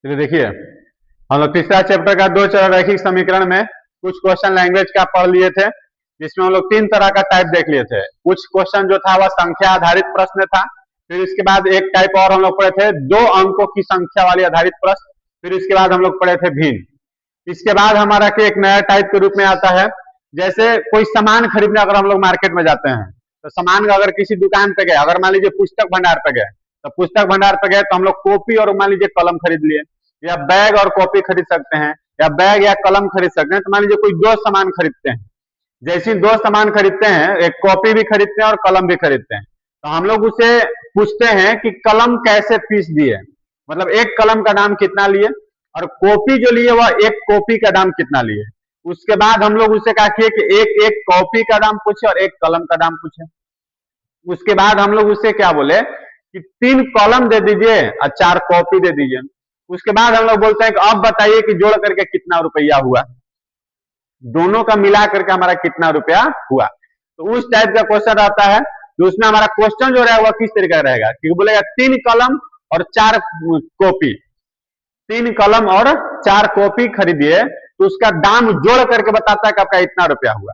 चलिए देखिए, हम लोग तीसरा चैप्टर का दो चरण रैखिक समीकरण में कुछ क्वेश्चन लैंग्वेज का पढ़ लिए थे, जिसमें हम लोग तीन तरह का टाइप देख लिए थे। कुछ क्वेश्चन जो था वह संख्या आधारित प्रश्न था, फिर इसके बाद एक टाइप और हम लोग पढ़े थे दो अंकों की संख्या वाली आधारित प्रश्न, फिर इसके बाद हम लोग पढ़े थे भिन्न। इसके बाद हमारा एक नया टाइप के रूप में आता है, जैसे कोई सामान खरीदने अगर हम लोग मार्केट में जाते हैं तो सामान अगर किसी दुकान पे गए, अगर मान लीजिए पुस्तक भंडार पे गए तो पुस्तक भंडार पे गए तो हम लोग कॉपी और मान लीजिए कलम खरीद लिए, या बैग और कॉपी खरीद सकते हैं, या बैग या कलम खरीद सकते हैं। तो मान लीजिए कोई दो सामान खरीदते हैं, जैसे दो सामान खरीदते हैं, एक कॉपी भी खरीदते हैं और कलम भी खरीदते हैं, तो हम लोग उसे पूछते हैं कि कलम कैसे फीस दिए, मतलब एक कलम का दाम कितना लिए, और कॉपी जो लिए वह एक कॉपी का दाम कितना लिए। उसके बाद हम लोग उससे कहा कि एक एक कॉपी का दाम पूछे और एक कलम का दाम पूछे। उसके बाद हम लोग उससे क्या बोले कि 3 कॉलम दे दीजिए और 4 कॉपी दे दीजिए। उसके बाद हम लोग बोलते हैं कि अब बताइए कि जोड़ करके कितना रुपया हुआ, दोनों का मिला करके हमारा कितना रुपया हुआ। तो उस टाइप का क्वेश्चन रहता है, तो उसमें हमारा क्वेश्चन जो रहेगा किस तरीके का रहेगा कि बोलेगा 3 कलम और 4 कॉपी, 3 कलम और 4 कॉपी खरीदिए, तो उसका दाम जोड़ करके बताता है कि आपका इतना रुपया हुआ।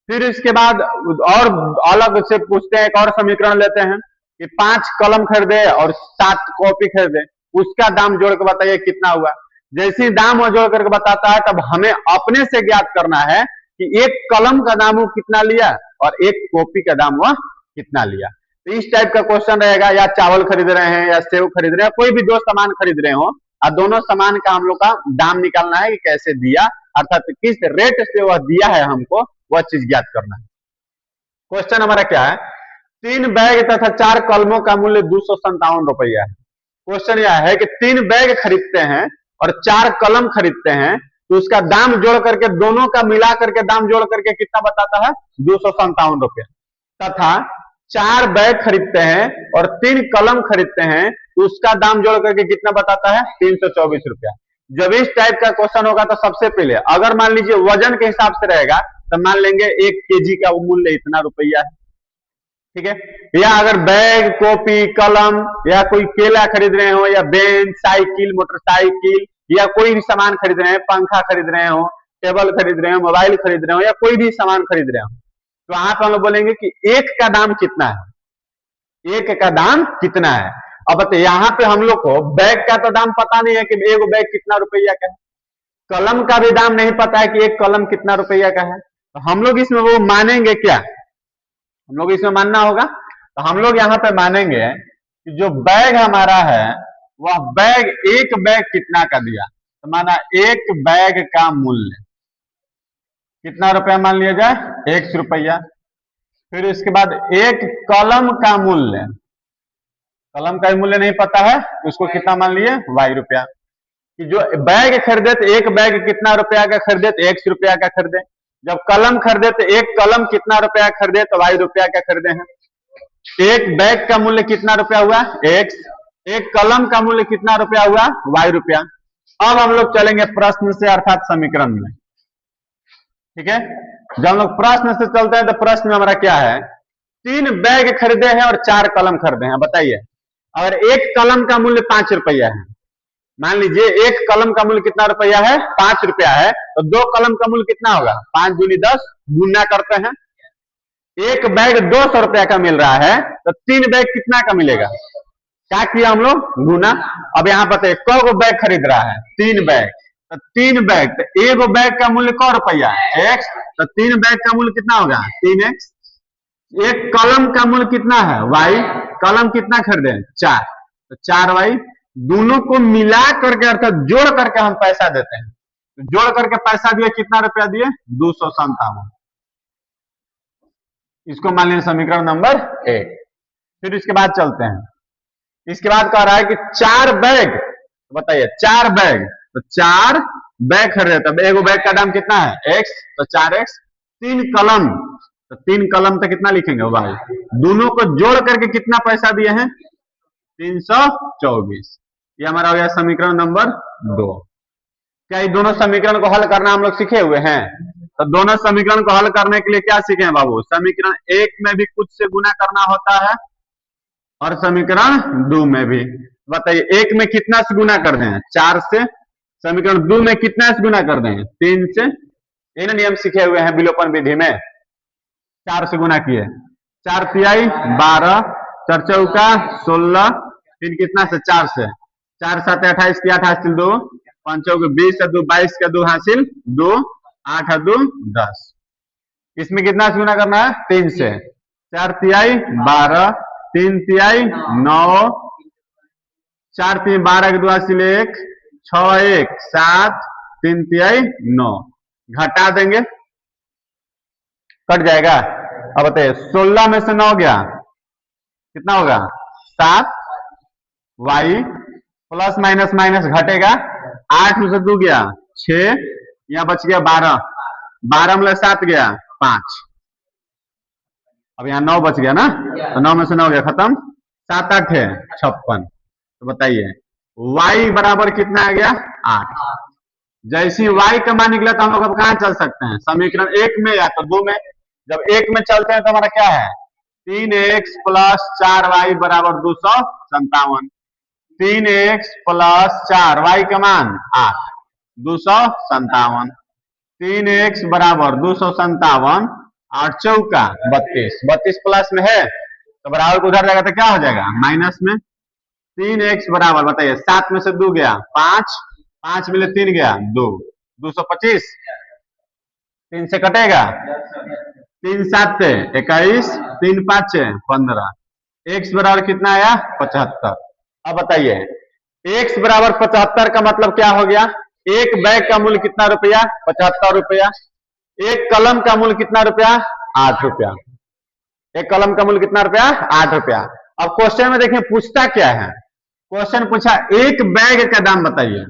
फिर इसके बाद और अलग से पूछते हैं, एक और समीकरण लेते हैं कि 5 कलम खरीदे और 7 कॉपी खरीदे, उसका दाम जोड़ के बताइए कितना हुआ। जैसे ही दाम जोड़ करके बताता है तब हमें अपने से ज्ञात करना है कि एक कलम का दाम वो कितना लिया और एक कॉपी का दाम वह कितना लिया। तो इस टाइप का क्वेश्चन रहेगा, या चावल खरीद रहे हैं या सेव खरीद रहे हैं, कोई भी दो सामान खरीद रहे हो और दोनों सामान का हम लोग का दाम निकालना है कि कैसे दिया, अर्थात किस रेट से वह दिया है, हमको वह चीज ज्ञात करना है। क्वेश्चन हमारा क्या है, 3 बैग तथा 4 कलमों का मूल्य 257 रुपया है। क्वेश्चन यह है कि 3 बैग खरीदते हैं और 4 कलम खरीदते हैं, तो उसका दाम जोड़ करके दोनों का मिला करके दाम जोड़ करके कितना बताता है 257 रुपया, तथा 4 बैग खरीदते हैं और 3 कलम खरीदते हैं, तो उसका दाम जोड़ करके कितना बताता है 324 रुपया। जब इस टाइप का क्वेश्चन होगा तो सबसे पहले अगर मान लीजिए वजन के हिसाब से रहेगा तो मान लेंगे 1 केजी का मूल्य इतना रुपया है, ठीक है। या अगर बैग, कॉपी, कलम या कोई केला खरीद रहे हो, या बेंच, साइकिल, मोटरसाइकिल, या कोई भी सामान खरीद रहे हैं, पंखा खरीद रहे हो, टेबल खरीद रहे हो, मोबाइल खरीद रहे हो, या कोई भी सामान खरीद रहे हो, तो वहां पर हम लोग बोलेंगे कि एक का दाम कितना है, एक का दाम कितना है। अब यहाँ पे हम लोग को बैग का तो दाम पता नहीं है कि एक बैग कितना रुपया का है, कलम का भी दाम नहीं पता है कि एक कलम कितना रुपया का है, तो हम लोग इसमें वो मानेंगे क्या, हम लोग इसमें मानना होगा। तो हम लोग यहाँ पे मानेंगे कि जो बैग हमारा है वह बैग, एक बैग कितना का दिया, तो माना एक बैग का मूल्य कितना रुपया मान लिया जाए 100 रुपया। फिर इसके बाद एक कलम का मूल्य, कलम का मूल्य नहीं पता है, उसको कितना मान लिए y रुपया। कि जो बैग खरीदे तो एक बैग कितना रुपया का खरीदे तो 100 रुपया का खरीदे, जब कलम खरीदे तो एक कलम कितना रुपया खरीदे तो y रुपया का खरीदे हैं। एक बैग का मूल्य कितना रुपया हुआ x, एक कलम का मूल्य कितना रुपया हुआ y रुपया। अब हम लोग चलेंगे प्रश्न से अर्थात समीकरण में, ठीक है। जब हम लोग प्रश्न से चलते हैं तो प्रश्न में हमारा क्या है, 3 बैग खरीदे हैं और 4 कलम खरीदे हैं। बताइए अगर एक कलम का मूल्य 5 रुपया है, मान लीजिए एक कलम का मूल्य कितना रुपया है 5 रुपया है, तो 2 कलम का मूल्य कितना होगा 5 दूनी 10, गुना करते हैं, एक बैग 200 रुपया का मिल रहा है, तो 3 बैग कितना का मिलेगा, क्या किया हम लोग गुना। अब यहाँ बताइए कौ बैग खरीद रहा है 3 बैग, तो 3 बैग, तो एक बैग का मूल्य कौ रुपया x, तो 3 बैग का मूल्य कितना होगा 3x। एक कलम का मूल्य कितना है y, कलम कितना खरीदे 4, तो 4y। दोनों को मिला करके अर्थात जोड़ करके हम पैसा देते हैं, तो जोड़ करके पैसा दिए कितना रुपया दिए 257, इसको मान लीजिए समीकरण नंबर 1। फिर इसके बाद चलते हैं, इसके बाद कह रहा है कि 4 बैग, तो बताइए 4 बैग, तो 4 बैग खरीदे, तब एक बैग का दाम कितना है x, तो 4x। 3 कलम, तो 3 कलम तो कितना लिखेंगे भाई, दोनों को जोड़ करके कितना पैसा दिए हैं 324। ये हमारा हो गया समीकरण नंबर 2। क्या ये दोनों समीकरण को हल करना हम लोग सीखे हुए हैं, तो दोनों समीकरण को हल करने के लिए क्या सीखे हैं बाबू, समीकरण 1 में भी कुछ से गुना करना होता है और समीकरण 2 में भी। बताइए एक में कितना से गुना कर दें? 4 से। समीकरण 2 में कितना से गुना कर दें? 3 से। ये ना नियम सीखे हुए हैं विलोपन विधि में, 4 से गुना किए। 4 तिहाई 12, 4 चौका 16, फिर कितना से? 4 से। 4 7 28 की 28 तिल 2, 5 चौके 20 2 22 का 2 हासिल 2, 8 2 10। इसमें कितना से गुना करना है? 3 से। 4 तिहाई 12, 3 तिहाई 9, 4 3 12 के 2 हासिल 1, 6 1 7, 3 तिहाई 9। घटा देंगे, कट जाएगा। अब बताइए 16 में से 9 गया, कितना होगा? 7। वाई प्लस माइनस माइनस घटेगा, 8 में से 2 गया 6, यहाँ बच गया 12, 12 में 7 गया 5, अब यहाँ 9 बच गया ना, तो 9 में से 9 गया, खत्म। 7 8 है 56। तो बताइए y बराबर कितना आ गया? 8। जैसी y का मान निकला तो हम लोग अब कहाँ चल सकते हैं? समीकरण 1 में या तो 2 में। जब 1 में चलते हैं तो हमारा क्या है? 3x प्लस 4y बराबर 257। 3x प्लस 4 y का मान 8, 257। 3x बराबर 257, 8 चौका 32, 32 प्लस में है तो बराबर को उधर जाएगा तो क्या हो जाएगा? माइनस में। 3x बराबर बताइए 7 में से 2 गया 5, 5 में 3 गया 2, 225। 3 से कटेगा, 3 7 21, 3 5 15। x बराबर कितना आया? 75। अब बताइए x बराबर 75 का मतलब क्या हो गया? एक बैग का मूल्य कितना रुपया? 75 रुपया। एक कलम का मूल्य कितना रुपया? 8 रुपया। एक कलम का मूल्य कितना रुपया? 8 रुपया। अब क्वेश्चन में देखिए पूछता क्या है? क्वेश्चन पूछा एक बैग का दाम बताइए।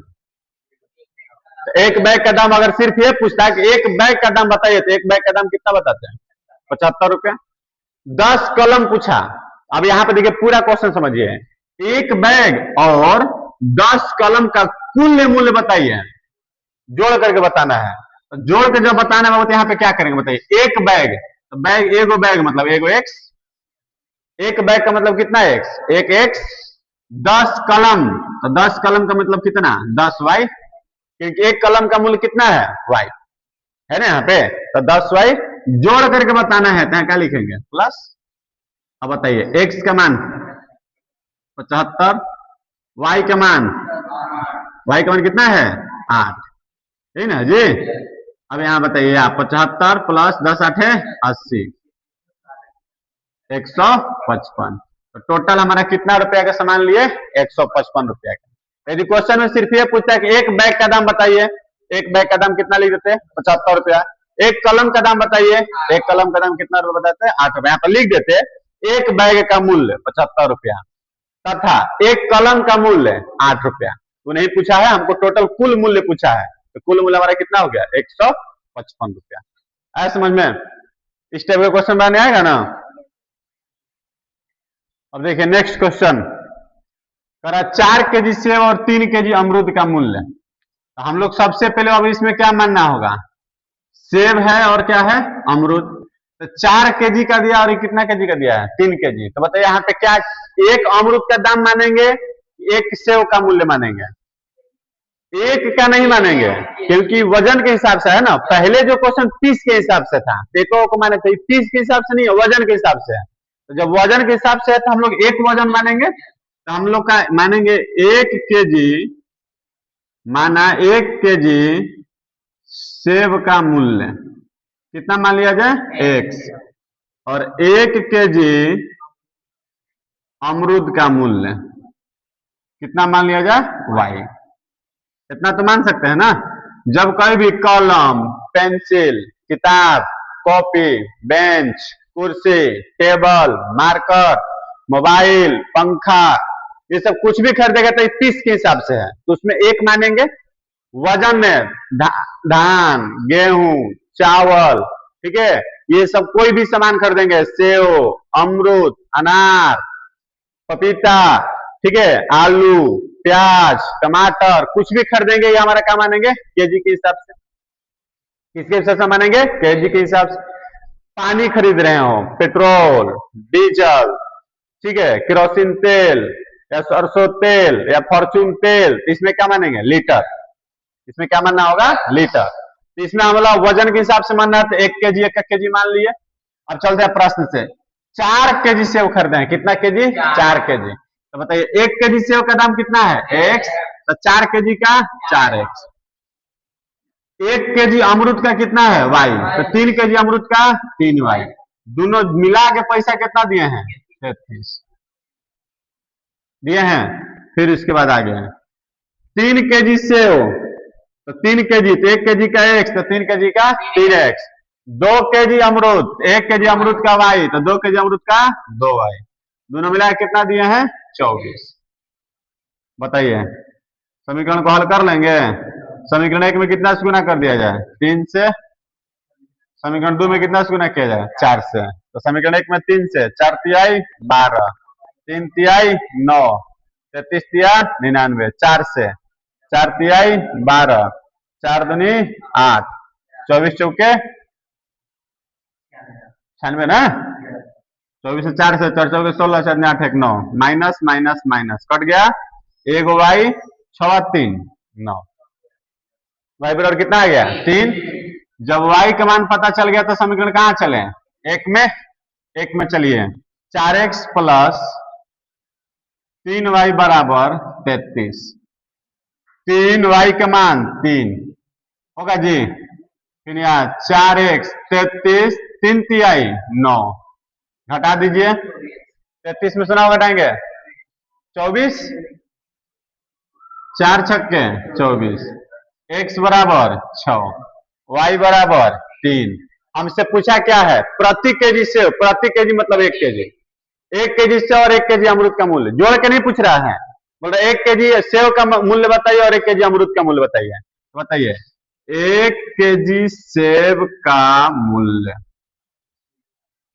तो एक बैग का दाम अगर सिर्फ ये पूछता है कि एक बैग का दाम बताइए, तो एक बैग का दाम कितना बताते हैं? 75 रुपया। 10 कलम पूछा। अब यहाँ पे देखिए पूरा क्वेश्चन समझिए, एक बैग और 10 कलम का कुल मूल्य बताइए, जोड़ करके बताना है। तो जोड़ के जब बताना है तो यहाँ पे क्या करेंगे बताइए? एक बैग, तो बैग एगो बैग मतलब एगो एक्स, एक बैग का मतलब कितना एक्स? एक एक्स। 10 कलम, तो 10 कलम का मतलब कितना? 10 वाई, क्योंकि एक कलम का मूल्य कितना है? वाई है ना यहाँ पे। तो 10 वाई जोड़ करके बताना है, तो क्या लिखेंगे? प्लस। अब बताइए एक्स का मान 75, वाई का मान कितना है? 8, है ना जी। अब यहाँ बताइए आप 75 प्लस 10 8 है 80, 155। तो टोटल हमारा कितना रुपया का सामान लिए? 155 रुपया का। यदि क्वेश्चन में सिर्फ ये पूछता है कि एक बैग का दाम बताइए, एक बैग का दाम कितना लिख देते हैं? 75 रुपया। एक कलम का दाम बताइए, एक कलम का दाम कितना रुपया बताते हैं? 8 रुपया। यहाँ पर लिख देते एक बैग का मूल्य 75 रुपया तथा एक कलम का मूल्य 8 रुपया। तो नहीं पूछा है हमको, टोटल कुल मूल्य पूछा है। तो कुल मूल्य हमारा कितना हो गया? 155 रुपया। आया समझ में? इस टाइप का क्वेश्चन बनाने आएगा ना। अब देखिए नेक्स्ट क्वेश्चन करा 4 केजी सेब और 3 केजी अमरूद का मूल्य। तो हम लोग सबसे पहले अब इसमें क्या मानना होगा? सेब है और क्या है? अमरूद। तो 4 केजी का दिया और कितना केजी का दिया है? 3 केजी। तो बताइए यहाँ पे क्या एक अमरूद का दाम मानेंगे, एक सेब का मूल्य मानेंगे? एक का नहीं मानेंगे, क्योंकि वजन के हिसाब से है ना। पहले जो क्वेश्चन पीस के हिसाब से था, देखो को माने थे, पीस के हिसाब से नहीं है, वजन के हिसाब से है। तो जब वजन के हिसाब से है तो हम लोग एक वजन मानेंगे। तो हम लोग का मानेंगे 1 केजी, माना 1 केजी सेब का मूल्य कितना मान लिया जाए? x, और 1 केजी अमरूद का मूल्य कितना मान लिया जाए? y। इतना तो मान सकते हैं ना। जब कोई भी कलम, पेंसिल, किताब, कॉपी, बेंच, कुर्सी, टेबल, मार्कर, मोबाइल, पंखा, ये सब कुछ भी खरीदेगा तो पीस के हिसाब से है, तो उसमें एक मानेंगे। वजन में धान, गेहूं, चावल, ठीक है, ये सब कोई भी सामान खरीदेंगे, सेव, अमरूद, अनार, पपीता, ठीक है, आलू, प्याज, टमाटर, कुछ भी खरीदेंगे ये हमारा क्या मानेंगे? केजी के हिसाब से। किसके हिसाब से मानेंगे? केजी के हिसाब से। पानी खरीद रहे हो, पेट्रोल, डीजल, ठीक है, केरोसिन तेल, या सरसों तेल या फॉर्चून तेल, तो इसमें क्या मानेंगे? लीटर। इसमें क्या मानना होगा? लीटर। तो इसमें हम लोग वजन के हिसाब से मानना है, तो 1 kg 1 kg मान लिए। अब चलते हैं प्रश्न से। 4 kg सेव खरीदे हैं, कितना kg? 4 kg। तो बताइए 1 kg सेव का दाम कितना है? x, तो 4 kg का 4x। 1 kg अमरूद का कितना है? y, तो 3 kg अमरूद का 3y। दोनों मिला के पैसा कितना दिए हैं? 33 दिए हैं। फिर इसके बाद आगे हैं 3 kg सेव, तो 3 kg, तो 1 kg का x, तो 3 kg का 3x। 2 kg अमरूद, 1 kg अमरूद का y, तो 2 kg अमरूद का 2y। दोनों मिला कितना दिए हैं? 24। बताइए समीकरण को हल कर लेंगे। समीकरण 1 में कितना से गुना कर दिया जाए? 3 से। समीकरण 2 में कितना से गुना किया जाए? 4 से। तो समीकरण 1 में 3 से, 4 तिहाई 12, 3 तिहाई 9, 33 तिया 99, 4 से 4 तिहाई 12, 4 दूनी 8, 24 चौके 96 ना। 24 से 4 से 4 चौके 16, 4 8 1 9, माइनस माइनस माइनस कट गया। एक वाई 6 3 9, वाई बराबर कितना आ गया? 3। जब y का मान पता चल गया तो समीकरण कहाँ चले? एक में चलिए। 4x प्लस 3y बराबर 33। 3y का मान 3 होगा जी। फिर यहाँ 4x 33, 3 तिहाई 9, घटा दीजिए। 33 में से 9 घटाएंगे 24, 4 छक्के 24, x बराबर 6, y बराबर 3। हमसे पूछा क्या है? प्रति केजी सेव, प्रति केजी मतलब 1 kg, 1 kg सेव और 1 kg अमरूद का मूल्य जोड़ के नहीं पूछ रहा है। बोल रहा 1 kg सेव का मूल्य बताइए और 1 kg अमरूद का मूल्य बताइए। तो बताइए 1 kg सेव का मूल्य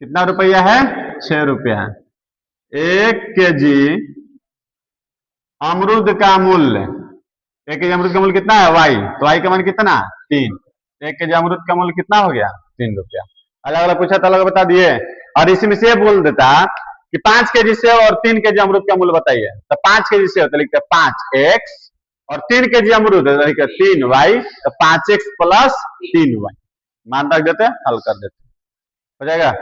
कितना रुपया है? 6 रुपया। 1 kg अमरूद का मूल्य, 1 kg अमरूद का मूल्य कितना है? y, तो y का मान कितना? 3। 1 kg अमरूद का मूल्य कितना हो गया? 3 रुपया। अलग अलग पूछा तो अलग बता दिए। और इसमें से बोल देता कि 5 kg सेव और 3 kg अमरूद का मूल्य बताइए, तो 5 kg सेव तो लिखते 5x और 3 kg अमरूद तो लिखते 3y, तो 5x प्लस 3y मान रख देते, हल कर देते, हो जाएगा।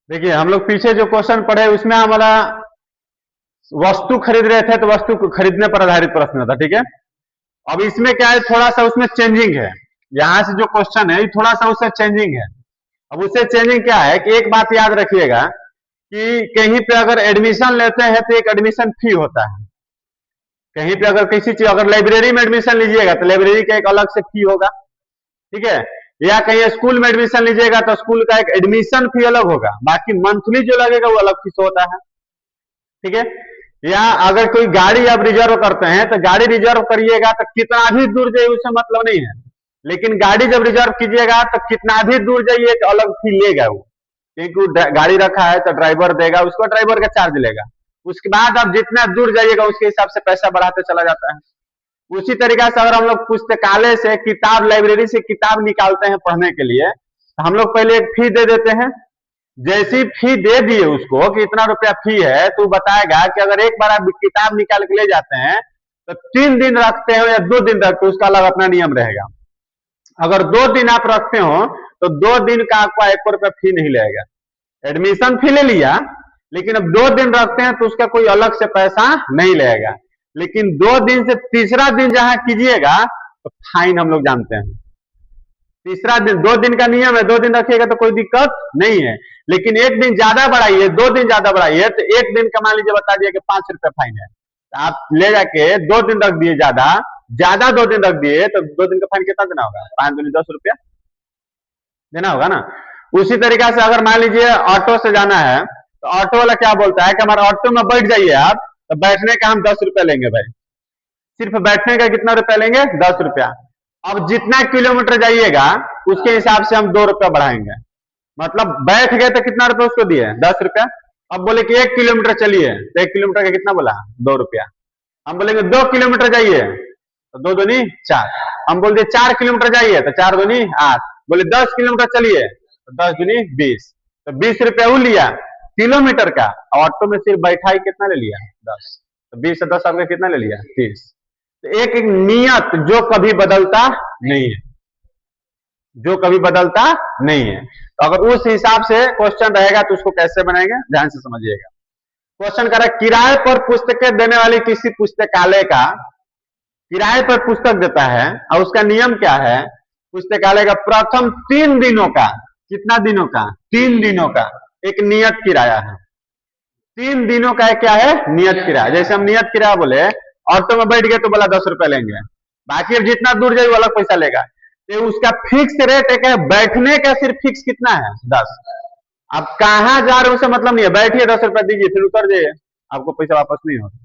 देखिए हम लोग पीछे जो क्वेश्चन पढ़े उसमें हमारा वस्तु खरीद रहे थे, तो वस्तु को खरीदने पर आधारित प्रश्न था, ठीक है। अब इसमें क्या है, थोड़ा सा उसमें चेंजिंग है। यहाँ से जो क्वेश्चन है थोड़ा सा उससे चेंजिंग है। अब उससे चेंजिंग क्या है कि एक बात याद रखिएगा कि कहीं पे अगर एडमिशन लेते हैं तो एक एडमिशन फी होता है। कहीं पे अगर किसी चीज, अगर लाइब्रेरी में एडमिशन लीजिएगा तो लाइब्रेरी का एक अलग से फी होगा, ठीक है। या कहीं स्कूल में एडमिशन लीजिएगा तो स्कूल का एक एडमिशन फी अलग होगा, बाकी मंथली जो लगेगा वो अलग फीस होता है, ठीक है। या अगर कोई गाड़ी आप रिजर्व करते हैं तो गाड़ी रिजर्व करिएगा तो कितना भी दूर जाइए उससे मतलब नहीं है, लेकिन गाड़ी जब रिजर्व कीजिएगा तो कितना भी दूर जाइए तो अलग फी लेगा वो, क्योंकि गाड़ी रखा है तो ड्राइवर देगा, उसको ड्राइवर का चार्ज लेगा। उसके बाद आप जितना दूर जाइएगा उसके हिसाब से पैसा बढ़ाते चला जाता है। उसी तरीके से अगर हम लोग पुस्तकालय से किताब, लाइब्रेरी से किताब निकालते हैं पढ़ने के लिए, तो हम लोग पहले एक फी दे देते हैं। जैसी फी दे दिए उसको कि इतना रुपया फी है, तो बताएगा कि अगर एक बार आप किताब निकाल के ले जाते हैं तो 3 दिन रखते हो या 2 दिन रखते हो, उसका अलग अपना नियम रहेगा। अगर 2 दिन आप रखते हो तो 2 दिन का आपका 1 रुपया फी नहीं लगेगा। एडमिशन फी ले लिया, लेकिन अब 2 दिन रखते हैं तो उसका कोई अलग से पैसा नहीं लगेगा। लेकिन 2 दिन से तीसरा दिन जहां कीजिएगा तो फाइन हम लोग जानते हैं। तीसरा दिन 2 दिन का नियम है, 2 दिन रखिएगा तो कोई दिक्कत नहीं है, लेकिन 1 दिन ज्यादा बढ़ाइए, 2 दिन ज्यादा बढ़ाइए तो 1 दिन का मान लीजिए बता दिए कि 5 रुपया फाइन है, तो आप ले जाके 2 दिन रख दिए, ज्यादा 2 दिन रख दिए तो 2 दिन का फाइन कितना देना होगा? 5 दूनी 10 रुपया देना होगा ना। उसी तरीके से अगर मान लीजिए ऑटो से जाना है तो ऑटो वाला क्या बोलता है कि हमारे ऑटो में बैठ जाइए आप, तो बैठने का हम 10 रुपया लेंगे भाई, सिर्फ बैठने का कितना रुपया लेंगे? 10 रुपया। अब जितना किलोमीटर जाइएगा उसके हिसाब से हम 2 रुपया बढ़ाएंगे, मतलब बैठ गए तो कितना रुपया उसको दिए? 10 रुपया। अब बोले कि 1 किलोमीटर चलिए तो 1 किलोमीटर का कितना बोला? 2 रुपया। हम बोलेंगे 2 किलोमीटर जाइए तो 2 दूनी 4। हम बोल दिए 4 किलोमीटर जाइए तो 4 दूनी 8। बोले 10 किलोमीटर चलिए तो 10 दूनी 20, तो 20 रुपया वो लिया। किलोमीटर का, ऑटो में सिर्फ बैठा ही कितना ले लिया 10, तो 20 से 10 आपका कितना ले लिया 30। तो एक नियत जो कभी बदलता नहीं है, जो कभी बदलता नहीं है। तो अगर उस हिसाब से क्वेश्चन रहेगा तो उसको कैसे बनाएंगे, ध्यान से समझिएगा। क्वेश्चन कर रहा है किराए पर पुस्तकें देने वाली किसी पुस्तकालय का, किराए पर पुस्तक देता है और उसका नियम क्या है, पुस्तकालय का प्रथम 3 दिनों का, कितना दिनों का, 3 दिनों का एक नियत किराया है। 3 दिनों का क्या है, नियत किराया। जैसे हम नियत किराया बोले, ऑटो में बैठ गए तो बोला 10 रुपए लेंगे, बाकी अब जितना दूर जाए वो अलग पैसा लेगा। तो उसका फिक्स रेट एक है, बैठने का सिर्फ फिक्स कितना है 10। अब कहां जा रहे हो उसे मतलब नहीं है, बैठिए 10 रुपए दीजिए फिर उतर जाइए, आपको पैसा वापस नहीं होगा।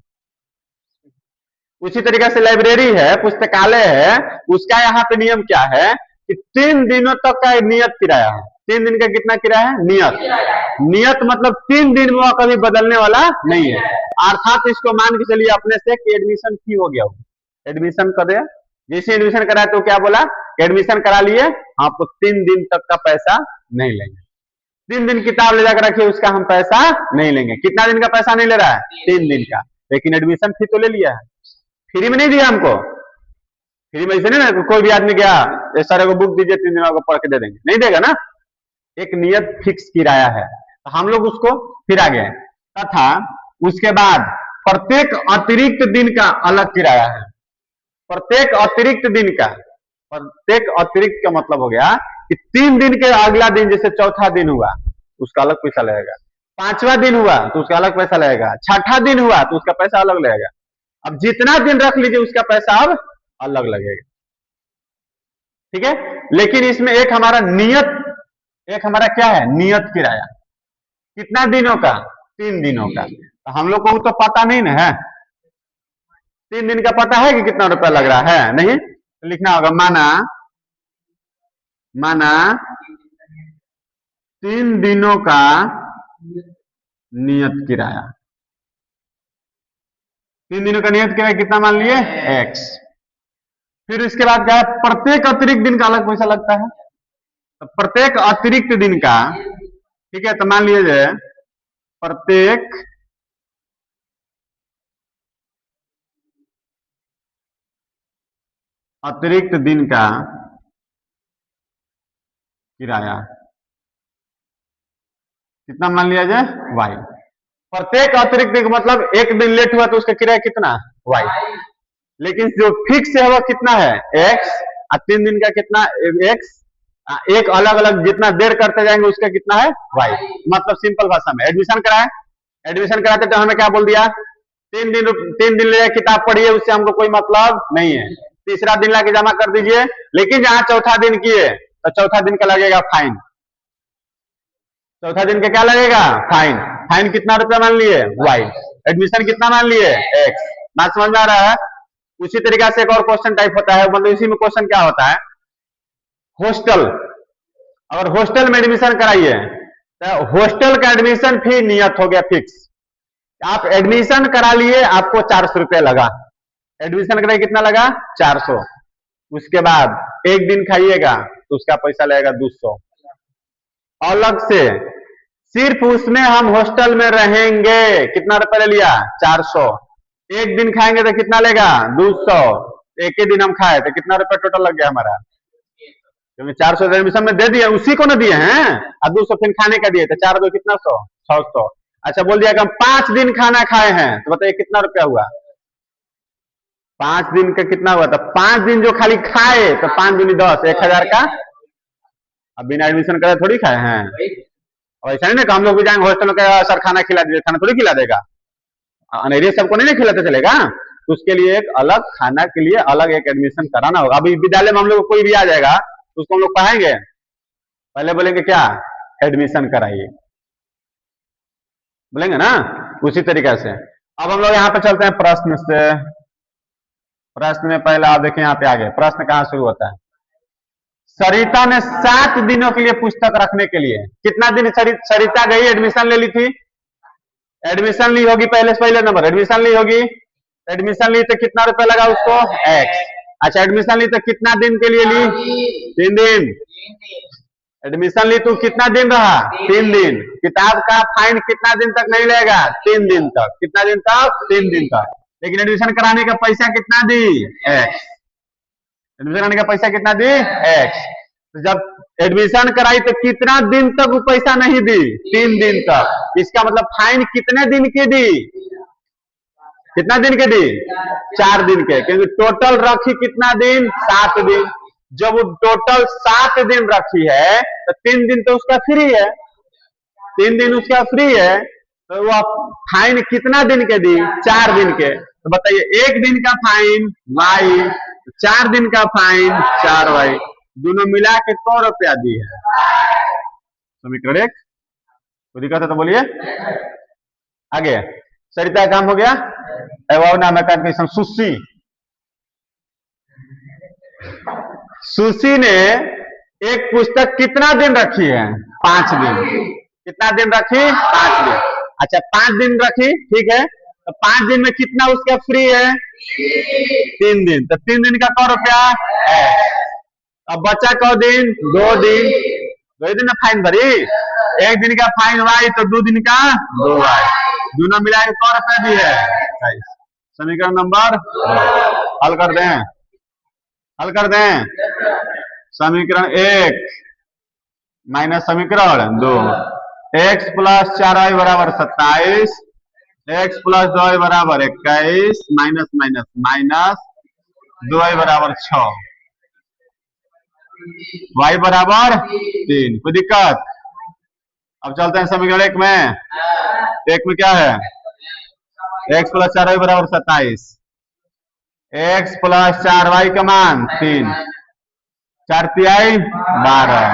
उसी तरीके से लाइब्रेरी है, पुस्तकालय है, उसका यहाँ पे नियम क्या है कि 3 दिनों तक का नियत किराया है। 3 दिन का कितना किराया है, नियत। नियत मतलब 3 दिन में कभी बदलने वाला नहीं है। अर्थात इसको मान के चलिए अपने से कि एडमिशन फी हो गया हो, एडमिशन कर दिया, जैसे एडमिशन कराया तो क्या बोला, एडमिशन करा लिए, आपको 3 दिन तक का पैसा नहीं लेंगे। 3 दिन किताब ले जाकर रखिए, उसका हम पैसा नहीं लेंगे। कितना दिन का पैसा नहीं ले रहा है, 3 दिन का, लेकिन एडमिशन फी तो ले लिया है, फ्री में नहीं दिया हमको। फ्री में ऐसे नहीं ना कोई भी आदमी गया सारे को बुक दीजिए 3 दिनों को पढ़ के दे देंगे, नहीं देगा ना। एक नियत फिक्स किराया है, तो हम लोग उसको फिर आगे, तथा उसके बाद प्रत्येक अतिरिक्त दिन का अलग किराया है। प्रत्येक अतिरिक्त दिन का, प्रत्येक अतिरिक्त का मतलब हो गया कि 3 दिन के अगला दिन, जैसे चौथा दिन हुआ उसका अलग पैसा लगेगा, 5वां दिन हुआ तो उसका अलग पैसा लगेगा, 6ठा दिन हुआ तो उसका पैसा अलग लगेगा। अब जितना दिन रख लीजिए उसका पैसा अब अलग लगेगा, ठीक है। लेकिन इसमें एक हमारा नियत, एक हमारा क्या है, नियत किराया, कितना दिनों का, 3 दिनों का। तो हम लोग को तो पता नहीं ना है, 3 दिन का पता है कि कितना रुपया लग रहा है, नहीं, तो लिखना होगा माना 3 दिनों का नियत किराया। 3 दिनों का नियत किराया कितना मान लिए, x। फिर इसके बाद क्या है, प्रत्येक अतिरिक्त दिन का अलग पैसा लगता है, तो प्रत्येक अतिरिक्त दिन का, ठीक है, तो मान लीजिए प्रत्येक अतिरिक्त दिन का किराया कितना मान लिया जाए, y। प्रत्येक अतिरिक्त दिन मतलब एक दिन लेट हुआ तो उसका किराया कितना, y। लेकिन जो फिक्स है वो कितना है, x, और 3 दिन का कितना x, एक अलग अलग जितना देर करते जाएंगे उसका कितना है y। मतलब सिंपल भाषा में एडमिशन कराए, एडमिशन कराते तो हमें क्या बोल दिया, 3 दिन ले किताब पढ़िए, उससे हमको कोई मतलब नहीं है, तीसरा दिन लाके जमा कर दीजिए। लेकिन जहां चौथा दिन किए तो चौथा दिन का लगेगा फाइन, चौथा दिन का क्या लगेगा, फाइन। फाइन कितना रुपया मान लिए, y। एडमिशन कितना मान लिए, x। बात समझ में आ रहा है। उसी तरीके से एक और क्वेश्चन टाइप होता है, मतलब इसी में क्वेश्चन क्या होता है, हॉस्टल, अगर हॉस्टल में एडमिशन कराइए तो हॉस्टल का एडमिशन फी नियत हो गया फिक्स। आप एडमिशन करा लिए, आपको 400 रुपया लगा, एडमिशन कराइए कितना लगा, 400। उसके बाद एक दिन खाइएगा तो उसका पैसा लगेगा 200 अलग से। सिर्फ उसमें हम हॉस्टल में रहेंगे, कितना रुपया ले लिया, 400। एक दिन खाएंगे तो कितना लेगा, 200। एक ही दिन हम खाए तो कितना रुपया टोटल लग गया हमारा, क्योंकि 400 एडमिशन में दे दिए, उसी को ना दिए हैं, और 200 फिर खाने का दिए, तो 4 दो कितना, 100, 600। अच्छा बोल दिया कि हम 5 दिन खाना खाए हैं, तो बताइए कितना रुपया हुआ, 5 दिन का कितना हुआ, तो 5 दिन जो खाली खाए तो 5 दूनी 10, 1000 का। अब बिना एडमिशन करे थोड़ी खाए हैं, और ऐसा नहीं ना हम लोग भी जाएंगे हॉस्टल में, सर खाना खिला दीजिए, खाना थोड़ी खिला देगा, अनेरिया सबको नहीं खिलाते चलेगा। तो उसके लिए एक अलग, खाना के लिए अलग एक एडमिशन कराना होगा। अभी विद्यालय में हम लोग कोई भी आ जाएगा तो उसको हम लोग पढ़ाएंगे, पहले बोलेंगे क्या, एडमिशन कराइए, बोलेंगे ना। उसी तरीके से अब हम लोग यहाँ पे चलते हैं प्रश्न से। प्रश्न में पहला आप देखिए यहाँ पे आगे प्रश्न कहाँ शुरू होता है, सरिता ने 7 दिनों के लिए पुस्तक रखने के लिए, कितना दिन सरिता गई, एडमिशन ले ली थी, एडमिशन ली होगी, पहले नंबर एडमिशन ली होगी, एडमिशन ली तो कितना रुपया लगा उसको, x। अच्छा एडमिशन ली तो कितना दिन के लिए ली, 3 दिन। एडमिशन ली तू कितना दिन रहा? 3 दिन। किताब का फाइन कितना दिन तक नहीं लेगा? 3 दिन तक। कितना दिन तक? 3 दिन तक। लेकिन एडमिशन कराने का पैसा कितना दी? एक्स। एडमिशन कराने का पैसा कितना दी? एक्स। तो जब एडमिशन कराई तो कितना दिन तक वो पैसा नहीं दी? 3 दिन तक। इसका मतलब फाइन कितने दिन की दी? कितना दिन के दी? 4 दिन के, क्योंकि टोटल रखी कितना दिन? 7 दिन। जब वो टोटल 7 दिन रखी है तो 3 दिन तो उसका फ्री है, 3 दिन उसका फ्री है, तो वो फाइन कितना दिन के दी? 4 दिन के। तो बताइए 1 दिन का फाइन वाई, 4 दिन का फाइन 4 वाई, दोनों मिला के 100 रुपया दी है। समीकरण 1। कोई दिक्कत है तो बोलिए। आगे सरिता काम हो गया। नाम है सुशी। सुशी ने एक पुस्तक कितना दिन रखी है? 5 दिन। कितना दिन रखी? 5 दिन। अच्छा 5 दिन रखी, ठीक है, तो 5 दिन में कितना उसका फ्री है? 3 दिन। तो 3 दिन का 100 रुपया है। अब बचा क दिन? 2 दिन। 2 दिन में फाइन भरी। 1 दिन का फाइन वाई तो 2 दिन का 2 वाई, दोनों मिला के 100 रुपया भी है। समीकरण नंबर 2 हल कर दें। हल कर दें। समीकरण 1 माइनस समीकरण 2। x प्लस 4y बराबर 27, x प्लस 2y बराबर 21, माइनस माइनस माइनस 2y बराबर 6, y बराबर 3। कोई दिक्कत? अब चलते हैं समीकरण 1 में। 1 में क्या है? x प्लस 4y बराबर 27, x प्लस 4y का मान 3, 4 तिहाई 12,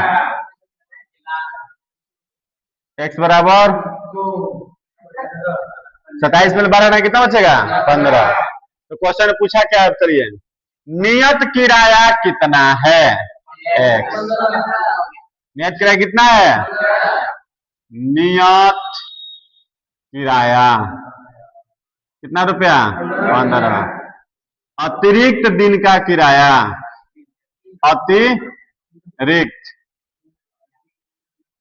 x बराबर 27 में 12 ना कितना बचेगा? 15। तो क्वेश्चन ने पूछा क्या? करिए नियत किराया कितना है? x। नियत किराया कितना है? नियत किराया कितना रुपया? 15। अतिरिक्त दिन का किराया,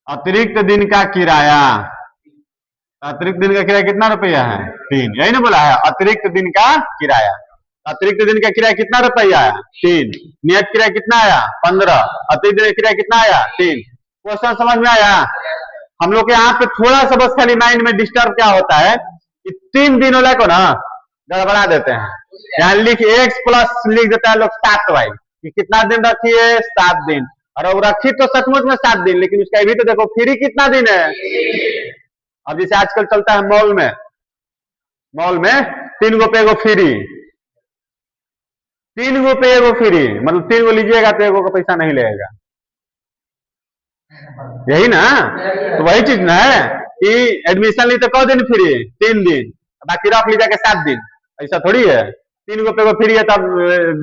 अतिरिक्त दिन का किराया, अतिरिक्त दिन का किराया कितना रुपया है? 3। यही ना बोला है अतिरिक्त दिन का किराया। अतिरिक्त दिन का किराया कितना रुपया है? 3। नियत किराया कितना आया? 15। अतिरिक्त दिन का किराया कितना आया? 3। क्वेश्चन समझ में आया? हम लोग के यहाँ पे थोड़ा सा बस खाली माइंड में डिस्टर्ब क्या होता है कि 3 दिन वाला को ना गड़बड़ा देते हैं। यहाँ लिख x प्लस लिख देता है लोग 7y, कि कितना दिन रखी है? 7 दिन। और वो रखी तो सचमुच में 7 दिन, लेकिन उसका भी तो देखो फ्री कितना दिन है। अब जैसे आजकल चलता है मॉल में 3 गो पे एगो फ्री, 3 गो पे एगो फ्री, मतलब 3 गो लीजिएगा तो एगो का पैसा नहीं लगेगा। यही ना? तो वही चीज ना है कि एडमिशन ली तो क दिन फ्री? 3 दिन, बाकी रख लीजिएगा 7 दिन। ऐसा थोड़ी है 3 गो पे एगो फ्री है तब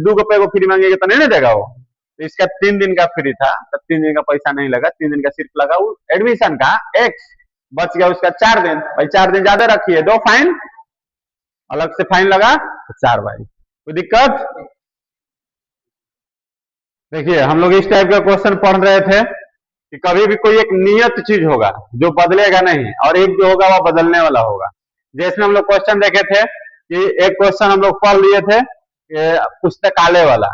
2 गो पे एगो फ्री मांगेगा तो नहीं देगा वो। तो इसका 3 दिन का फ्री था, तब 3 दिन का पैसा नहीं लगा, 3 दिन का सिर्फ लगा वो एडमिशन का x, बच गया उसका 4 दिन। भाई 4 दिन ज्यादा रखिए, 2 फाइन अलग से फाइन लगा तो 4 भाई। कोई दिक्कत? देखिए हम लोग इस टाइप का क्वेश्चन पढ़ रहे थे कि कभी भी कोई एक नियत चीज होगा जो बदलेगा नहीं, और एक जो होगा वह बदलने वाला होगा। जैसे हम लोग क्वेश्चन देखे थे कि एक क्वेश्चन हम लोग पढ़ लिए थे पुस्तकालय वाला,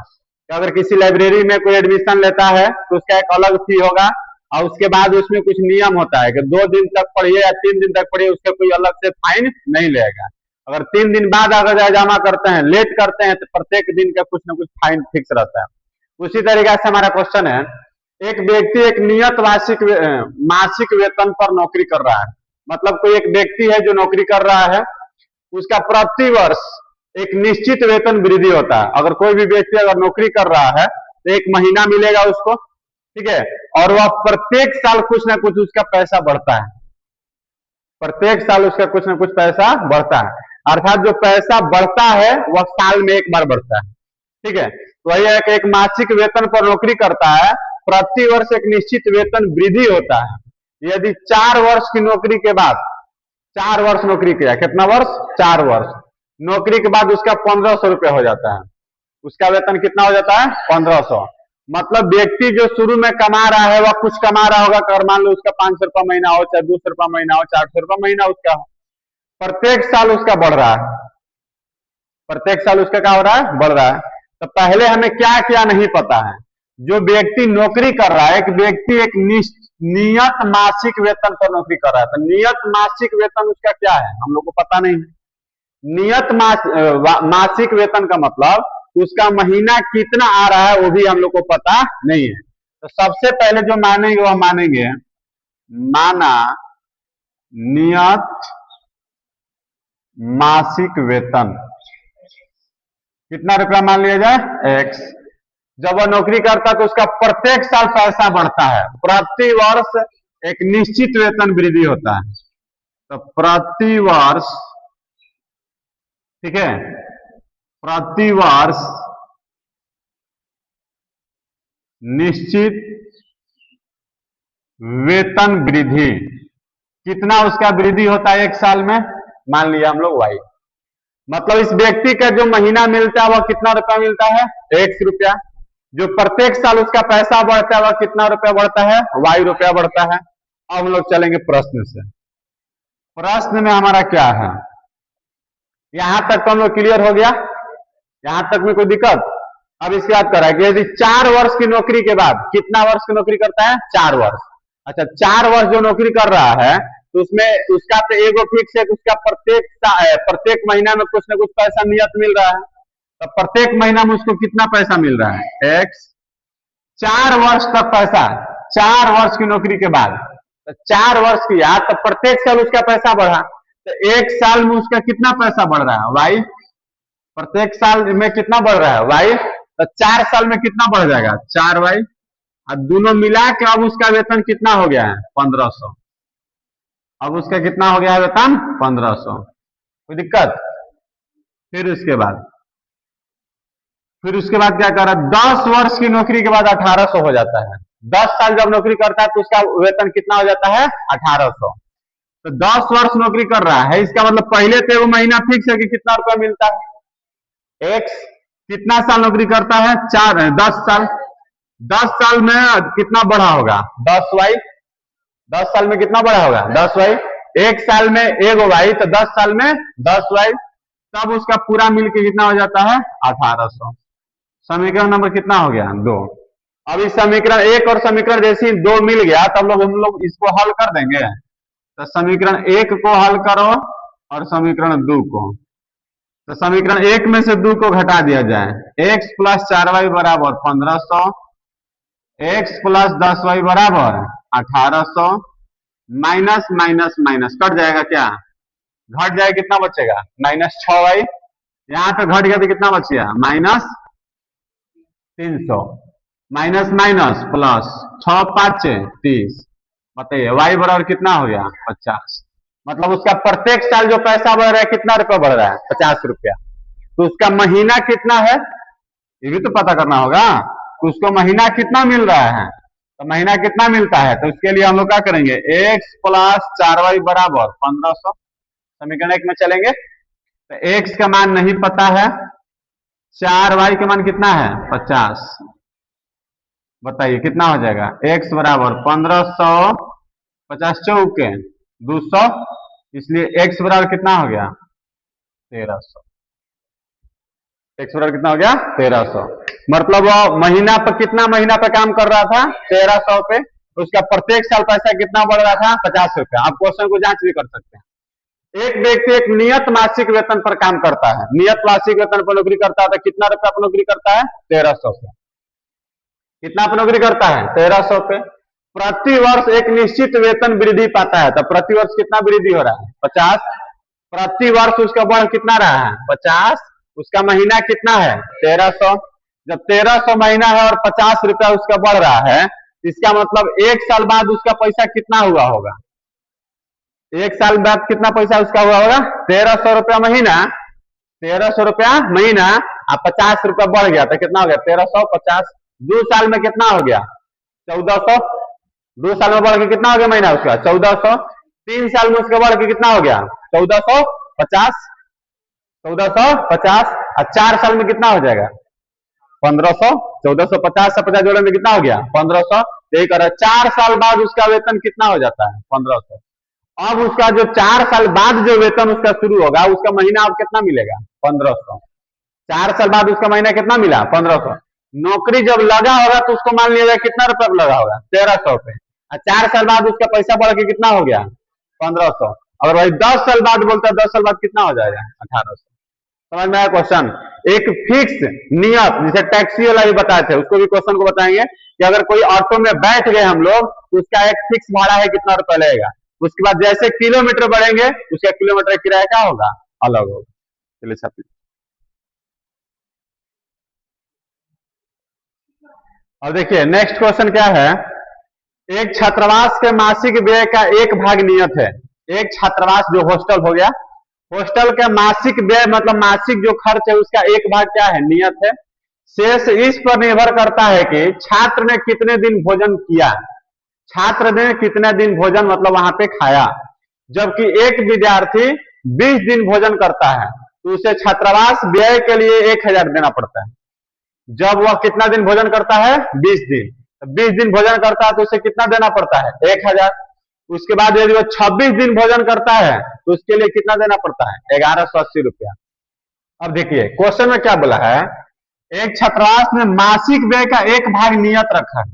कि अगर किसी लाइब्रेरी में कोई एडमिशन लेता है तो उसका एक अलग फी होगा, और उसके बाद उसमें कुछ नियम होता है कि 2 दिन तक पढ़िए या 3 दिन तक पढ़िए, उसका कोई अलग से फाइन नहीं लगेगा। अगर 3 दिन बाद अगर जमा करते हैं, लेट करते हैं, तो प्रत्येक दिन का कुछ ना कुछ फाइन फिक्स रहता है। उसी तरीके से हमारा क्वेश्चन है, एक व्यक्ति एक नियत मासिक वेतन पर नौकरी कर रहा है। मतलब कोई एक व्यक्ति है जो नौकरी कर रहा है, उसका प्रति वर्ष एक निश्चित वेतन वृद्धि होता है। अगर कोई भी व्यक्ति अगर नौकरी कर रहा है तो 1 महीना मिलेगा उसको, ठीक है, और वह प्रत्येक साल कुछ ना कुछ उसका पैसा बढ़ता है, प्रत्येक साल उसका कुछ ना कुछ पैसा बढ़ता है। अर्थात जो पैसा बढ़ता है वह साल में 1 बार बढ़ता है, ठीक है। तो वही है कि एक मासिक वेतन पर नौकरी करता है, प्रति वर्ष एक निश्चित वेतन वृद्धि होता है। यदि 4 वर्ष की नौकरी के बाद, 4 वर्ष नौकरी किया, कितना वर्ष? 4 वर्ष नौकरी के बाद उसका 1500 रुपया हो जाता है। उसका वेतन कितना हो जाता है? 1500। मतलब व्यक्ति जो शुरू में कमा रहा है वह कुछ कमा रहा होगा, अगर मान लो उसका 500 रुपया महीना हो, चाहे 200 रुपया महीना हो, 400 रुपया महीना उसका हो, प्रत्येक साल उसका बढ़ रहा है, प्रत्येक साल उसका क्या हो रहा है, बढ़ रहा है। तो पहले हमें क्या क्या नहीं पता है। जो व्यक्ति नौकरी कर रहा है, एक व्यक्ति एक नियत मासिक वेतन पर नौकरी कर रहा है, तो नियत मासिक वेतन उसका क्या है हम लोग को पता नहीं है। नियत मासिक वेतन का मतलब उसका महीना कितना आ रहा है वो भी हम लोग को पता नहीं है। तो सबसे पहले जो मानेंगे वह मानेंगे माना नियत मासिक वेतन कितना रुपया मान लिया जाए, एक्स। जब वह नौकरी करता है तो उसका प्रत्येक साल पैसा बढ़ता है, प्रति वर्ष एक निश्चित वेतन वृद्धि होता है। तो प्रति वर्ष, ठीक है, प्रति वर्ष निश्चित वेतन वृद्धि कितना उसका वृद्धि होता है एक साल में, मान लिया हम लोग वाई। मतलब इस व्यक्ति का जो महीना मिलता है वह कितना रुपया मिलता है, एक्स रुपया। जो प्रत्येक साल उसका पैसा बढ़ता है वह कितना रुपया बढ़ता है, वाई रुपया बढ़ता है। अब हम लोग चलेंगे प्रश्न से। प्रश्न में हमारा क्या है, यहां तक तो हम लोग क्लियर हो गया, यहां तक में कोई दिक्कत। अब इसके बाद करा कि यदि 4 वर्ष की नौकरी के बाद, कितना वर्ष की नौकरी करता है, 4 वर्ष। अच्छा, 4 वर्ष जो नौकरी कर रहा है तो उसमें उसका तो एगो फिक्स है, उसका प्रत्येक महीना में कुछ ना कुछ पैसा नियत मिल रहा है। तो प्रत्येक महीना में उसको कितना पैसा मिल रहा है, एक्स। 4 वर्ष तक पैसा, 4 वर्ष की नौकरी के बाद, तो 4 वर्ष किया तो प्रत्येक साल उसका पैसा बढ़ा, तो एक साल में उसका कितना पैसा बढ़ रहा है, वाई। प्रत्येक साल में कितना बढ़ रहा है, वाई। तो 4 साल में कितना बढ़ जाएगा, 4 वाई। और दोनों मिला के अब उसका वेतन कितना हो गया है, 1500। अब उसका कितना हो गया है वेतन, 1500। कोई दिक्कत। फिर उसके बाद क्या कर रहा है, 10 वर्ष की नौकरी के बाद 1800 हो जाता है। 10 साल जब नौकरी करता है तो उसका वेतन कितना हो जाता है, 1800। तो 10 वर्ष नौकरी कर रहा है, इसका मतलब पहले तो वो महीना फिक्स है कि कितना रुपया मिलता है, एक्स। कितना साल नौकरी करता है, 10 साल। 10 साल में कितना बढ़ा होगा, 10 वाई। 10 साल में कितना बढ़ा होगा, 10 वाई। एक साल में एगो वाई, तो 10 साल में 10 वाई। तब उसका पूरा मिलके कितना हो जाता है, 1800। समीकरण नंबर कितना हो गया, 2। अब इस समीकरण 1 और समीकरण जैसे ही 2 मिल गया तब हम लोग इसको हल कर देंगे। तो समीकरण 1 को हल करो और समीकरण 2 को। तो समीकरण 1 में से 2 को घटा दिया जाए, x प्लस 4y बराबर 1500, x प्लस 10y बराबर 1800, माइनस माइनस माइनस कट जाएगा, क्या घट जाएगा, कितना बचेगा, माइनस 6y। यहां पे घट गया तो कितना बचेगा, माइनस 300। Minus minus plus, 6 5 30। बताइए y बराबर कितना हो गया, 50। मतलब उसका प्रत्येक साल जो पैसा बढ़ रहा है कितना रुपया बढ़ रहा है, 50 रुपया। तो उसका महीना कितना है ये भी तो पता करना होगा, तो उसको महीना कितना मिल रहा है। तो महीना कितना मिलता है, तो उसके लिए हम लोग क्या करेंगे, x प्लस 4y बराबर 1500। समीकरण 1 में चलेंगे तो x का मान नहीं पता है, 4y का मान कितना है, 50। बताइए कितना हो जाएगा, x बराबर 1500, 50 चौके 200, इसलिए x बराबर कितना हो गया, 1300। x बराबर कितना हो गया, 1300। मतलब वो महीना पर कितना महीना पे काम कर रहा था, 1300 पे। उसका प्रत्येक साल पैसा कितना बढ़ रहा था, 50 रुपया। आप क्वेश्चन को जांच भी कर सकते हैं। एक व्यक्ति एक नियत मासिक वेतन पर काम करता है, नियत मासिक वेतन पर नौकरी करता है, तो कितना रुपया पर नौकरी करता है, 1300 पे। कितना पर नौकरी करता है, 1300 पे। प्रति वर्ष एक निश्चित वेतन वृद्धि पाता है, तो प्रति वर्ष कितना वृद्धि हो रहा है, 50। प्रति वर्ष उसका बढ़ कितना रहा है, 50। उसका महीना कितना है, 1300। जब 1300 महीना है और 50 रुपया उसका बढ़ रहा है, इसका मतलब एक साल बाद उसका पैसा कितना हुआ होगा, एक साल बाद कितना पैसा उसका हुआ होगा, 1300 रुपया महीना। 1300 रुपया महीना और 50 रुपया बढ़ गया तो कितना हो गया, 1350। 2 साल में कितना हो गया, 1400। 2 साल में बढ़ के कितना हो गया महीना उसका, 1400। 3 साल में उसका बढ़ के कितना हो गया, 1450। 1450 और 4 साल में कितना हो जाएगा, 1500। 1450 से 50 जोड़ेंगे कितना हो गया 1500। यही कर 4 साल बाद उसका वेतन कितना हो जाता है 1500। अब उसका जो 4 साल बाद जो वेतन उसका शुरू होगा उसका महीना अब कितना मिलेगा 1500। 4 साल बाद उसका महीना कितना मिला 1500। नौकरी जब लगा होगा तो उसको मान लिया जाए कितना रुपए लगा होगा 1300 रुपए। 4 साल बाद उसका पैसा बढ़ के कितना हो गया 1500। अगर भाई 10 साल बाद बोलता है 10 साल बाद कितना हो जाएगा 1800। समझ में आया क्वेश्चन। एक फिक्स नियत जैसे टैक्सी वाला भी बताए थे उसको भी क्वेश्चन को बताएंगे कि अगर कोई ऑटो में बैठ गए हम लोग तो उसका एक फिक्स भाड़ा है कितना रुपए लगेगा। उसके बाद जैसे किलोमीटर बढ़ेंगे उसका किलोमीटर किराया क्या होगा अलग होगा। चलिए छात्र और देखिए नेक्स्ट क्वेश्चन क्या है। एक छात्रावास के मासिक व्यय का एक भाग नियत है। एक छात्रावास जो हॉस्टल हो गया हॉस्टल का मासिक व्यय मतलब मासिक जो खर्च है उसका एक भाग क्या है नियत है। शेष इस पर निर्भर करता है कि छात्र ने कितने दिन भोजन किया। छात्र ने कितने दिन भोजन मतलब वहां पे खाया। जबकि एक विद्यार्थी 20 दिन भोजन करता है तो उसे छात्रावास व्यय के लिए 1000 देना पड़ता है। जब वह कितना दिन भोजन करता है 20 दिन। 20 दिन भोजन करता है तो उसे कितना देना पड़ता है 1000। उसके बाद यदि वो 26 दिन भोजन करता है तो उसके लिए कितना देना पड़ता है 1180 रुपया। अब देखिए क्वेश्चन में क्या बोला है एक छात्रावास में मासिक व्यय का एक भाग नियत रखा है।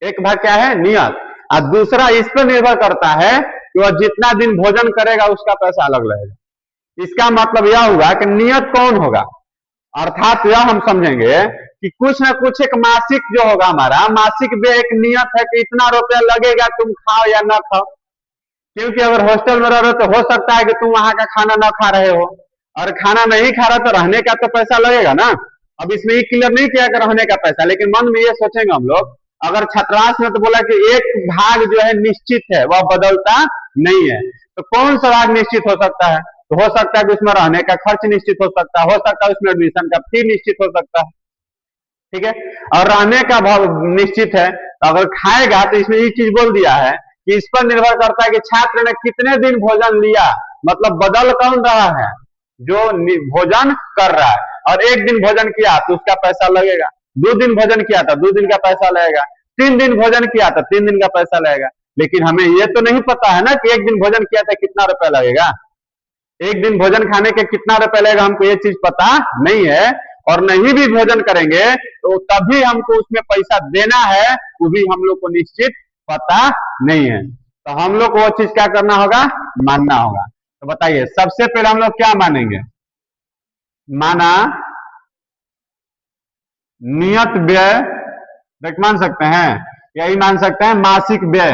एक भाग क्या है नियत और दूसरा इस पर निर्भर करता है कि वह जितना दिन भोजन करेगा उसका पैसा अलग लगेगा। इसका मतलब यह हुआ कि नियत कौन होगा अर्थात यह हम समझेंगे कि कुछ ना कुछ एक मासिक जो होगा हमारा मासिक व्यय एक नियत है कि इतना रुपया लगेगा तुम खाओ या ना खाओ। क्योंकि अगर हॉस्टल में रह रहे तो हो सकता है कि तुम वहां का खाना ना खा रहे हो और खाना नहीं खा रहे तो रहने का तो पैसा लगेगा ना। अब इसमें ये क्लियर नहीं किया कि रहने का पैसा लेकिन मन में ये सोचेंगे हम लोग अगर छात्रावास में तो बोला कि एक भाग जो है निश्चित है वह बदलता नहीं है तो कौन सा भाग निश्चित हो सकता है। तो हो सकता है कि उसमें रहने का खर्च निश्चित हो सकता है। हो सकता है उसमें एडमिशन का फी निश्चित हो सकता है। ठीक है और रहने का भाव निश्चित है। तो अगर खाएगा तो इसमें ये चीज बोल दिया है कि इस पर निर्भर करता है कि छात्र ने कितने दिन भोजन लिया मतलब बदल कौन रहा है जो भोजन कर रहा है। और एक दिन भोजन किया तो उसका पैसा लगेगा। 2 दिन भोजन किया था 2 दिन का पैसा लगेगा। 3 दिन भोजन किया था 3 दिन का पैसा लगेगा। लेकिन हमें ये तो नहीं पता है ना कि एक दिन भोजन किया था कितना रुपया लगेगा। एक दिन भोजन खाने के कितना रुपया लगेगा हमको ये चीज पता नहीं है। और नहीं भी भोजन करेंगे तो तभी हमको उसमें पैसा देना है वो भी हम लोग को निश्चित पता नहीं है। तो हम लोग को वो चीज क्या करना होगा मानना होगा। तो बताइए सबसे पहले हम लोग क्या मानेंगे माना नियत व्यय मान सकते हैं यही मान सकते हैं मासिक व्यय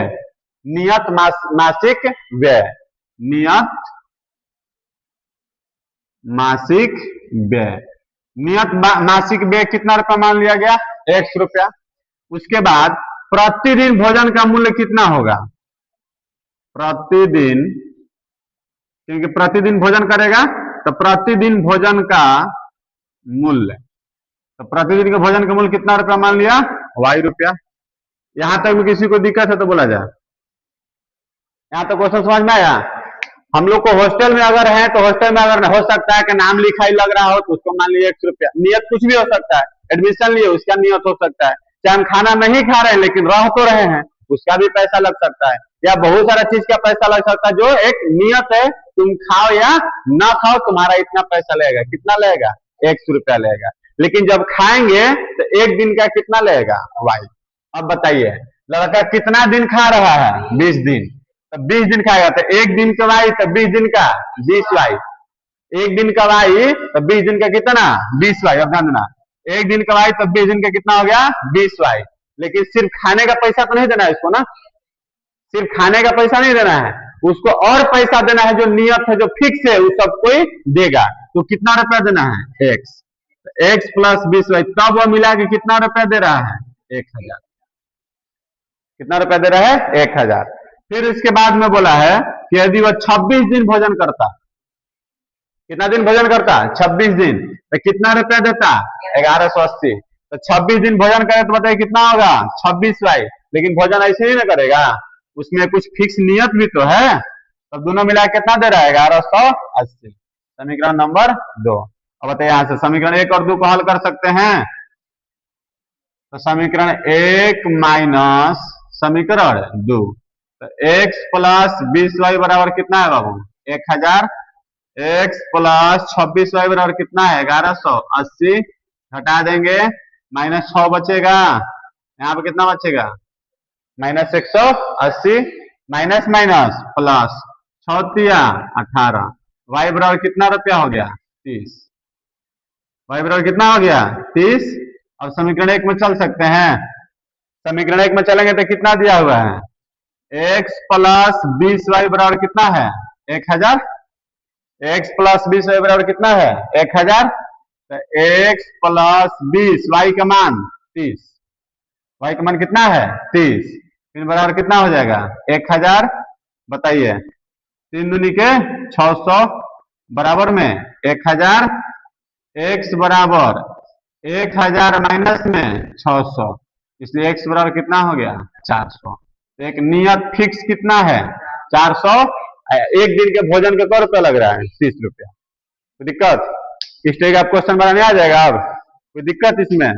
नियत मासिक व्यय नियत मासिक व्यय नियत मासिक व्यय कितना रुपया मान लिया गया 100 रुपया। उसके बाद प्रतिदिन भोजन का मूल्य कितना होगा प्रतिदिन क्योंकि प्रतिदिन भोजन करेगा तो प्रतिदिन भोजन का मूल्य तो प्रतिदिन के भोजन का मूल्य कितना रुपया मान लिया वाई रुपया। यहां तक में किसी को दिक्कत है तो बोला जाए। यहां तक क्वेश्चन समझ में आया। हम लोग को हॉस्टल में अगर है तो हॉस्टल में अगर हो सकता है कि नाम लिखाई लग रहा हो तो उसको मान लीजिए 100 रुपया। नियत कुछ भी हो सकता है एडमिशन लिए उसका नियत हो सकता है। चाहे हम खाना नहीं खा रहे हैं लेकिन रह तो रहे हैं उसका भी पैसा लग सकता है या बहुत सारा चीज का पैसा लग सकता है जो एक नियत है तुम खाओ या ना खाओ तुम्हारा इतना पैसा लगेगा। कितना लगेगा 100 रुपया लगेगा। लेकिन जब खाएंगे तो एक दिन का कितना लगेगा वाई। अब बताइए लड़का कितना दिन खा रहा है 20 दिन तो 20 दिन खाएगा तो एक दिन का वाई तो 20 दिन का 20 वाई। एक दिन का वाई तो 20 दिन का कितना 20 वाई। अब ध्यान देना एक दिन का वाई तो 20 दिन का कितना हो गया 20 वाई। लेकिन सिर्फ खाने का पैसा तो नहीं देना है इसको ना सिर्फ खाने का पैसा नहीं देना है उसको और पैसा देना है जो नियत है जो फिक्स है वो सब कोई देगा। तो कितना रुपया देना है x प्लस 20 वाई तब वो मिला के कितना रुपया दे रहा है 1000। कितना रुपया दे रहा है 1000। फिर इसके बाद में बोला है कि यदि वह 26 दिन भोजन करता कितना दिन भोजन करता 26 दिन तो कितना रुपया देता 1180। तो 26 दिन भोजन करे तो बताइए कितना होगा 26 वाई। लेकिन भोजन ऐसे ही ना करेगा उसमें कुछ फिक्स नियत भी तो है। तो दोनों मिला कितना दे रहा है 1180। समीकरण नंबर 2। अब बताइए यहां से समीकरण 1 और 2 को हल कर सकते हैं। तो समीकरण 1 माइनस समीकरण 2, तो x प्लस 20y बराबर कितना है बाबू? 1000। x प्लस 26y बराबर कितना है? 1180। घटा देंगे, -6 बचेगा, यहाँ पे कितना बचेगा? -180, माइनस माइनस प्लस 6×18, y बराबर कितना रुपया हो गया? 30। y बराबर कितना हो गया? 30। अब समीकरण 1 में चल सकते हैं। समीकरण 1 में चलेंगे तो कितना दिया हुआ है? x प्लस 20y बराबर कितना है? 1000। x प्लस 20y बराबर कितना है? 1000। तो x प्लस 20, y का मान 30, y का मान कितना है? 30। फिर बराबर कितना हो जाएगा? 1000। बताइए, 3 दूनी के 600 बराबर में 1000, x बराबर 1000 माइनस में 600, इसलिए x बराबर कितना हो गया? 400। तो एक नियत फिक्स कितना है? 400। एक दिन के भोजन का 100 रुपया लग रहा है? 30 रुपया। कोई दिक्कत? इस तरह का क्वेश्चन बनाने आ जाएगा। अब कोई दिक्कत इसमें?